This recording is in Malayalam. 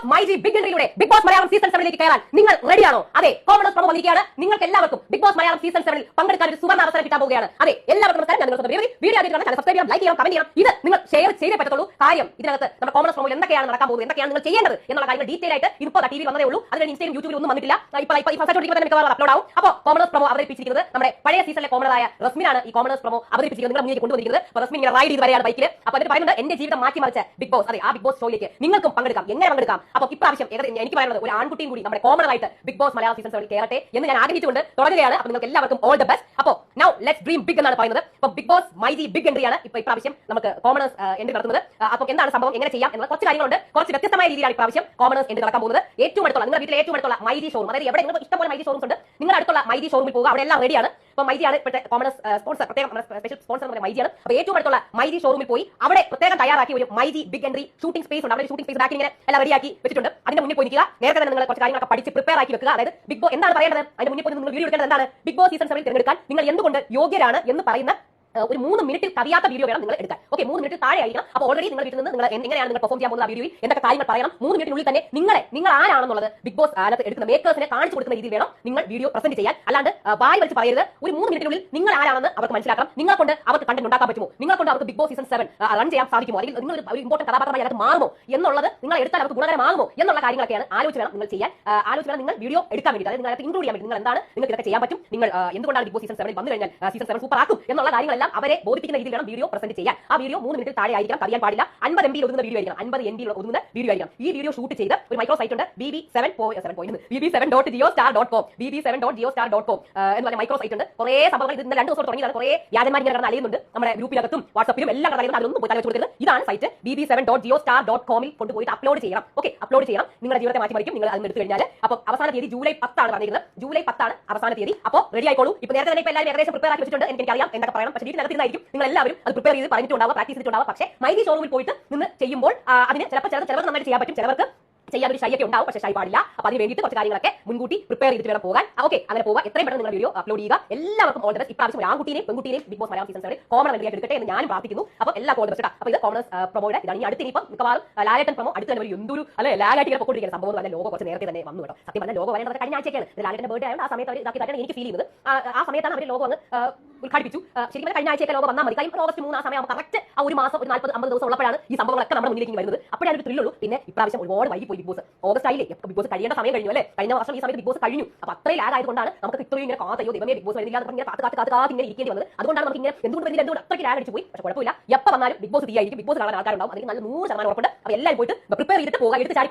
ബോസ് മൈജി ബിഗ് എൻട്രിയിലൂടെ ബിഗ് ബോസ് മലയാളം സീസൺ 7ലേക്ക് കയറാൻ നിങ്ങൾ റെഡിയാണോ? അതെ, കോമണേഴ്സ് പ്രൊമോ വന്നിരിക്കുകയാണ്. നിങ്ങൾക്ക് എല്ലാവർക്കും ബിഗ് ബോസ് മലയാളം സീസൺ 7ൽ പങ്കെടുക്കാൻ ഒരു സുവർണ്ണ അവസരം കിട്ടാൻ പോവുകയാണ്. അതെ, എല്ലാവർക്കും നമസ്കാരം. ഞാൻ നിങ്ങൾ വീഡിയോ ആയിട്ട് ചാനൽ സബ്സ്ക്രൈബ് ചെയ്യണം, ലൈക്ക് ചെയ്യണം, കമന്റ് ചെയ്യണം. ഇത് നിങ്ങൾ ഷെയർ ചെയ്തേ പറ്റത്തുള്ളൂ. കാര്യം ഇതിനകത്ത് നമ്മുടെ കോമണേഴ്സ് പ്രൊമോയിൽ എന്തൊക്കെയാണ് നടക്കാൻ പോകുന്നത്, എന്തൊക്കെയാണ് നിങ്ങൾ ചെയ്യേണ്ടത് എന്നുള്ള കാര്യങ്ങൾ ഡീറ്റെയിൽ ആയിട്ട് ഇപ്പോൾ ടിവിയിൽ വന്നതേ ഉള്ളൂ. അതിന് ഇൻസ്റ്റയിലും യൂട്യൂബിലും ഒന്നും വന്നിട്ടില്ല. മിക്കവാറും അപ്ലോഡ് ആവും. അപ്പോൾ കോമണേഴ്സ് പ്രൊമോ അവതരിപ്പിച്ചിരിക്കുന്നത് നമ്മുടെ പഴയ സീസണിലെ കോമണറായ റസ്മിനാണ്. ഈ കോമണേഴ്സ് പ്രൊമോ അവതരിപ്പിച്ചിരിക്കുന്നത് നിങ്ങളുടെ മുന്നിലേക്ക് കൊണ്ടുവന്നിരിക്കുന്നത്. അപ്പോൾ റസ്മിൻ ഇങ്ങനെ റൈഡ് ചെയ്ത് വരെയാണ് ബൈക്കിൽ. അപ്പോൾ അതിന് പറയുന്നത് എന്റെ ജീവിതം മാറ്റിമറിച്ച ബിഗ് ബോസ്. അതെ, ആ ബിഗ് ബോസ് ഷോയിലേക്ക് നിങ്ങൾക്കും പങ്കെടുക്കാം. എങ്ങനെ പങ്കെടുക്കാം? അപ്പോൾ ഇപ്രാവശ്യം എനിക്ക് പറയുന്നത് ഒരു ആൺകുട്ടിയും കൂടി നമ്മുടെ കോമണറായിട്ട് ബിഗ് ബോസ് മലയാളം സീസൺ 7ൽ കയറട്ടെ എന്ന് ഞാൻ ആഗ്രഹിച്ചുകൊണ്ട് തുടങ്ങുകയാണ്. അപ്പോൾ നിങ്ങൾക്ക് എല്ലാവർക്കും ഓൾ ദ ബെസ്റ്റ്. അപ്പോൾ നൗ ലെറ്റ്സ് ഡ്രീം ബിഗ് എന്നാണ് പറയുന്നത്. അപ്പോൾ ബിഗ് ബോസ് മൈജി ബിഗ് എൻട്രിയാണ് ഇപ്പോൾ ഇപ്രാവശ്യം നമുക്ക് കോമണേഴ്സ് എൻട്രി നടത്തുന്നത്. അപ്പോൾ എന്താണ് സംഭവം, എങ്ങനെ ചെയ്യാം എന്നുള്ള കുറച്ച് കാര്യങ്ങളുണ്ട്. കുറച്ച് വ്യത്യസ്തമായ രീതിയിലാണ് ഇപ്രാവശ്യം കോമണേഴ്സ് എൻട്രി നടക്കാൻ പോകുന്നത്. ഏറ്റവും അടുത്തുള്ള നിങ്ങളുടെ വീട്ടിലെ ഏറ്റവും അടുത്തുള്ള മൈജി ഷോറൂം, അതായത് എവിടെ നിങ്ങൾക്ക് ഇഷ്ടംപോലെ മൈജി ഷോറൂംസ് ഉണ്ട്, നിങ്ങളുടെ അടുത്തുള്ള മൈജി ഷോറൂമിൽ പോകുക. അവിടെ എല്ലാം റെഡിയാണ്. അപ്പോൾ മൈജിയാണ് ഇപ്പോഴത്തെ കോമണേഴ്സ് സ്പോൺസർ, പ്രത്യേകം സ്പെഷ്യൽ സ്പോൺസർ എന്ന് പറയുന്നത് മൈജിയാണ്. അപ്പോൾ ഏറ്റവും അടുത്തുള്ള മൈജി ഷോറൂമിൽ പോയി അവിടെ പ്രത്യേകം തയ്യാറാക്കി ഒരു myG big entry shooting space ഉണ്ട്. അവിടെ ഷൂട്ടിംഗ് സ്പേസ് ബാക്കി ഇങ്ങനെ എല്ലാം റെഡിയാക്കി വെച്ചിട്ടുണ്ട്. അതിന്റെ മുന്നിൽ പോയി നിൽക്കുക. നേരത്തെ തന്നെ നിങ്ങൾ കുറച്ച് കാര്യങ്ങളൊക്കെ പഠിച്ച് പ്രിപ്പയർ ആക്കി വെക്കുക. അതായത് ബിഗ് ബോസ് എന്താണ് പറയേണ്ടത്, അതിന്റെ മുന്നിൽ പോയി നിങ്ങൾ വീഡിയോ എടുക്കേണ്ടത് എന്താണ്, ബിഗ് ബോസ് സീസൺ 7 തിരഞ്ഞെടുക്കാൻ നിങ്ങൾ എന്തുകൊണ്ട് യോഗ്യരാണ് എന്ന് പറയുന്ന ഒരു 3 മിനിറ്റിൽ കവിയാത്ത വീഡിയോ വേണം നിങ്ങൾ എടുക്കാൻ. ഓക്കെ, 3 മിനിറ്റ് താഴെ ആയിരിക്കണം. അപ്പോൾ ഓൾറെഡി നിങ്ങൾ വീട്ടിൽ നിന്ന് നിങ്ങൾ എങ്ങനെയാണ് നിങ്ങൾ പെർഫോം ചെയ്യാൻ പോകുന്ന വീഡിയോയിൽ എന്തൊക്കെ കാര്യങ്ങൾ പറയണം, 3 മിനിറ്റിനുള്ളിൽ തന്നെ നിങ്ങൾ ആരാണെന്നുള്ളത് ബിഗ് ബോസ് അതിനകത്ത് എടുക്കുന്ന മേക്കേഴ്സിനെ കാണിച്ചു കൊടുക്കുന്ന രീതിയിൽ വേണം നിങ്ങൾ വീഡിയോ പ്രസന്റ് ചെയ്യാൻ. അല്ലാണ്ട് വായി വലിച്ച് പറയരുത്. ഒരു 3 മിനിറ്റിനുള്ളിൽ നിങ്ങൾ ആരാണെന്ന് അവർക്ക് മനസ്സിലാക്കണം. നിങ്ങളെ കൊണ്ട് അവർക്ക് കണ്ടന്റ് ഉണ്ടാക്കാൻ പറ്റുമോ, നിങ്ങളെ കൊണ്ട് അവർക്ക് ബിഗ് ബോസ് സീസൺ 7 റൺ ചെയ്യാൻ സാധിക്കുമോ, അല്ലെങ്കിൽ നിങ്ങൾ ഒരു ഇമ്പോർട്ടന്റ് കഥാപാത്രമായി അതിനകത്ത് മാറുമോ എന്നുള്ളത് നിങ്ങൾ എടുത്താൽ അവർക്ക് ഗുണകരമാകുമോ എന്നുള്ള കാര്യങ്ങളൊക്കെയാണ് ആലോചിച്ച് വേണം നിങ്ങൾ ചെയ്യാൻ. ആലോചിച്ച് വേണം നിങ്ങൾ വീഡിയോ എടുക്കാൻ വേണ്ടി, അതായത് നിങ്ങളത് ഇൻക്ലൂഡ് ചെയ്യാൻ വേണ്ടി നിങ്ങൾ എന്താണ് നിങ്ങൾക്ക് ഇതൊക്കെ ചെയ്യാൻ പറ്റും, നിങ്ങൾ എന്തുകൊണ്ടാണ് ബിഗ് ബോസ് സീസൺ 7 വന്നു കഴിഞ്ഞാൽ സീസൺ 7 സൂപ്പർ ആക്കും എന്നുള്ള കാര്യങ്ങളെല്ലാം അവരെ ബോധിപ്പിക്കുന്ന രീതിയിൽ വേണം വീഡിയോ പ്രസന്റ് ചെയ്യാൻ. ആ വീഡിയോ 3 മിനിറ്റ് താഴെ ആയിരിക്കണം, അറിയാൻ പാടില്ല. 50 MB ഒതുങ്ങുന്ന വീഡിയോ ആയിരിക്കണം, 50 MB ഒതുങ്ങുന്ന വീഡിയോ ആയിരിക്കണം. ഈ വീഡിയോ ഷൂട്ട് ചെയ്ത് ഒരു മൈക്രോ സൈറ്റ് ഉണ്ട്, bb7.geostar.com bb7.geostar.com എന്ന് പറഞ്ഞ മൈക്രോ സൈറ്റ് ഉണ്ട്. കുറേ സംഭവങ്ങൾ ഇത് 2 ദിവസം തുടങ്ങിയതാണ്. കുറേ വ്യാജന്മാർ ഇങ്ങനെ അലയുന്നുണ്ട് നമ്മുടെ ഗ്രൂപ്പിനകത്തും വാട്സ്ആപ്പിലും എല്ലാം അറിയുന്നത്. അതൊന്നും പോയി തലവെച്ച് കൊടുക്കരുത്. ഇതാണ് സൈറ്റ്, bb7.geostar.com കൊണ്ടുപോയി അപ്ലോഡ് ചെയ്യണം. ഓക്കെ, അപ്ലോഡ് ചെയ്യണം. നിങ്ങളുടെ ജീവിതത്തെ മാറ്റിമറിക്കും നിങ്ങൾ അത് എടുത്തു കഴിഞ്ഞാൽ. അപ്പോൾ അവസാന തീയതി ജൂലൈ 10 ആണ് പറഞ്ഞിരുന്നത്. ജൂലൈ 10 ആണ് അവസാന തീയതി. അപ്പോൾ റെഡി ആയിക്കോളൂ. ഇപ്പോൾ നേരത്തെ തന്നെ എല്ലാവരും ഏകദേശം പ്രിപ്പയർ ആക്കി വെച്ചിട്ടുണ്ട്. എനിക്കറിയാം എന്തൊക്കെ പറയണം. പക്ഷേ വീട്ടിനകത്തിരുന്നായിരിക്കും നിങ്ങൾ എല്ലാവരും അത് പ്രിപ്പയർ ചെയ്ത് പറഞ്ഞിട്ടുണ്ടാവുക, പ്രാക്ടീസ് ചെയ്തിട്ടുണ്ടാവുക. പക്ഷേ മൈജി ഷോറൂമിൽ പോയിട്ട് നിന്ന് ചെയ്യുമ്പോൾ അതിന് ചിലർക്ക് നന്നായിട്ട് ചെയ്യാൻ പറ്റും, ചിലർക്ക് ചെയ്യാൻ ഒരു ഷൈയൊക്കെ ഉണ്ടാവും. പക്ഷേ ഷൈ പാടില്ല. അപ്പോൾ അതിന് വേണ്ടിയിട്ട് കുറച്ച് കാര്യങ്ങളൊക്കെ മുൻകൂട്ടി പ്രിപ്പയർ ചെയ്തിട്ട് വേണം പോകാൻ. ഓക്കെ, അങ്ങനെ പോകാം. എത്രയും പെട്ടെന്ന് നിങ്ങൾ വീഡിയോ അപ്ലോഡ് ചെയ്യുക. എല്ലാവർക്കും ഓൾ ദ ബെസ്റ്റ്. ഇപ്രാവശ്യം ആൺകുട്ടിയെയും പെൺകുട്ടിയെയും big boss Malayalam season 7 common എൻട്രിയായിട്ട് എടുക്കട്ടെ എന്ന് ഞാൻ പ്രാർത്ഥിക്കുന്നു. അപ്പോൾ എല്ലാ ഓൾ ദ ബെസ്റ്റ്. അപ്പോൾ ഇത് കോമണേഴ്സ് പ്രൊമോയുടെ ഇതാണ്. ഈ അടുത്ത് ഇപ്പം മിക്കവാറും ലാലേട്ടൻ പ്രൊമോ അടുത്ത് തന്നെ ഒരു എന്തൊരു അല്ലെ ലാലായിട്ട് ഇങ്ങനെ പൊക്കൊണ്ടിരിക്കുന്ന സംഭവം തന്നെ ലോഗോ കുറച്ച് നേരത്തെ തന്നെ വന്നു കേട്ടോ. സത്യം പറഞ്ഞാൽ ലോഗോ വരേണ്ടത് കഴിഞ്ഞ ആഴ്ചയൊക്കെയാണ്. ലാലേട്ടന്റെ ബർത്ത്ഡേ ആയതുകൊണ്ട് ആ സമയത്ത് അവർ ഇതാക്കി തരാൻ എനിക്ക് ഫീൽ ചെയ്യുന്നത്. ആ സമയത്താണ് അവർ ലോഗോ അങ്ങ് ഉദ്ഘാടിപ്പിച്ചു. ശരിക്കും കഴിഞ്ഞ ആഴ്ചയൊക്കെ ലോഗോ വന്നാൽ മതി. കാര്യം ഓഗസ്റ്റ് 3 ആ സമയം കറക്റ്റ് ആ ഒരു മാസം ഒരു 40-50 ദിവസം ഉള്ളപ്പോഴാണ് ഈ സംഭവങ്ങളൊക്കെ നമ്മുടെ മുന്നിലേക്ക് വരുന്നത്. അപ്പോഴാണ് ഒരു ത്രില്ലുള്ളൂ. പിന്നെ ഇപ്രാവശ്യം ഒരുപാട് വൈകി പോയി ബിഗ് ബോസ്. ഓഗസ്റ്റ് ആയില്ലേ, ബിഗ് ബോസ് കഴിയേണ്ട സമയം കഴിഞ്ഞു അല്ലേ. കഴിഞ്ഞ വർഷം ഈ സമയത്ത് ബിഗ് ബോസ് കഴിഞ്ഞു. അപ്പോൾ അത്രയും ലാഗ് ആയതുകൊണ്ടാണ് നമുക്ക് ഇത്രയും ഇങ്ങനെ കാത്തയോ ദൈവമേ ബിഗ് ബോസ് വരുന്നില്ല ഇങ്ങനെ കാത്ത് ഇങ്ങനെ ഇരിക്കേണ്ടി വന്നത്. അതുകൊണ്ടാണ് നമുക്ക് ഇങ്ങനെ എന്തുകൊണ്ട് വരുന്നില്ല, എന്തുകൊണ്ട് അത്രയ്ക്ക് ലാഗ് അടിച്ചു പോയി. പക്ഷേ കുഴപ്പമില്ല, എപ്പോൾ വന്നാലും ബിഗ് ബോസ് തീയായിരിക്കും. ബിഗ് ബോസ് കാണാൻ ആൾക്കാരുണ്ടാവും. അതിന് നല്ല 100% ഉറപ്പുണ്ട്. അപ്പോൾ എല്ലാവരും പോയിട്ട് പ്രിപ്പയർ ചെയ്തിട്ട് പോകുക, എടുത്ത് ചാടി